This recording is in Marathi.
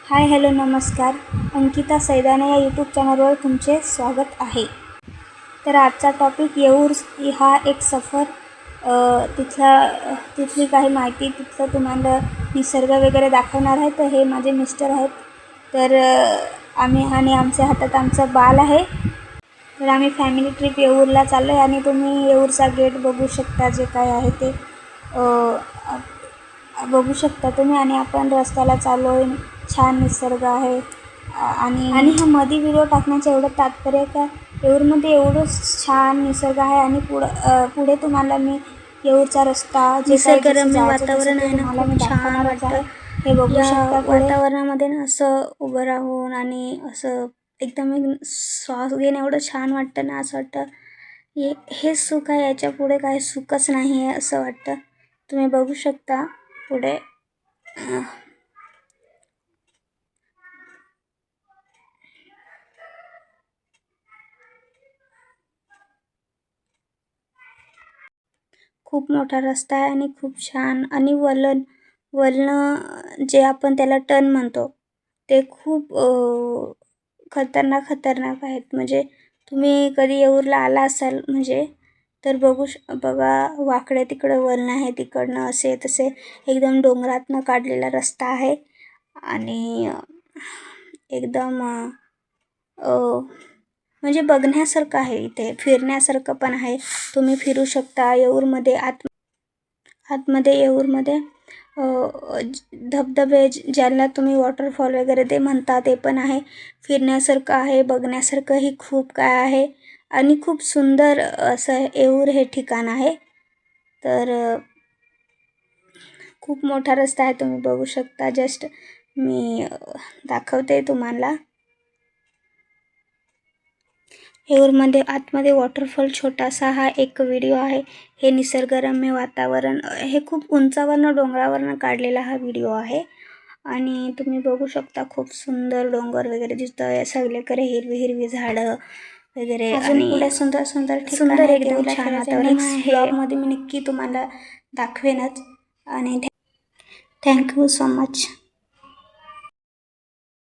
हाय हॅलो नमस्कार. अंकिता सैदाने या यूट्यूब चॅनलवर तुमचे स्वागत आहे. तर आजचा टॉपिक येऊर हा एक सफर, तिथली काही माहिती, तिथलं तुम्हाला निसर्ग वगैरे दाखवणार आहे. तर हे माझे मिस्टर आहेत. तर आम्ही आणि आमच्या हातात आमचं बाल आहे. तर आम्ही फॅमिली ट्रिप येऊरला चाललो आहे आणि तुम्ही येऊरचा गेट बघू शकता. जे काय आहे ते बघू शकता तुम्ही. आणि आपण रस्त्याला चाललो आहे. छान निसर्ग आहे. आणि हा मध्ये व्हिडिओ टाकण्याचं एवढं तात्पर्य का येऊरमध्ये एवढं छान निसर्ग आहे. आणि पुढे तुम्हाला मी येऊरचा रस्ता निसर्गरम्य वातावरण आहे ना, खूप छान वाटतं. हे बघू शकता. वातावरणामध्ये ना असं उभं राहून आणि असं एकदम श्वास घेणं एवढं छान वाटतं ना. असं वाटतं हे सुख आहे, याच्या पुढे काही सुखच नाही आहे असं वाटतं. तुम्ही बघू शकता पुढे. खूप मोठा रस्ता आहे आणि खूप छान. आणि वळणं जे आपण त्याला टर्न म्हणतो ते खूप खतरनाक आहेत. म्हणजे तुम्ही कधी येऊरला आला असाल म्हणजे तर बघा, वाकडे तिकडं वळणं आहे. तिकडनं असे तसे एकदम डोंगरातनं काढलेला रस्ता आहे. आणि एकदम म्हणजे बघण्यासारखं आहे. इथे फिरण्यासारखं पण आहे. तुम्ही फिरू शकता येऊरमध्ये. आतमध्ये येऊरमध्ये धबधबे, ज्याला तुम्ही वॉटरफॉल वगैरे ते म्हणता, ते पण आहे. फिरण्यासारखं आहे, बघण्यासारखंही खूप काय आहे. आणि खूप सुंदर असं येऊर हे ठिकाण आहे. तर खूप मोठा रस्ता आहे, तुम्ही बघू शकता. जस्ट मी दाखवते तुम्हाला. येऊरमध्ये आतमध्ये वॉटरफॉल छोटासा हा एक व्हिडिओ आहे. हे निसर्गरम्य वातावरण, हे खूप उंचावरनं डोंगरावरनं काढलेला हा व्हिडिओ आहे. आणि तुम्ही बघू शकता खूप सुंदर डोंगर वगैरे दिसतं. सगळीकडे हिरवी झाडं वगैरे. आणि पुढे सुंदर एकदम छान वातावरण आहे. ब्लॉगमध्ये मी नक्की तुम्हाला दाखवेनच. आणि थँक्यू सो मच.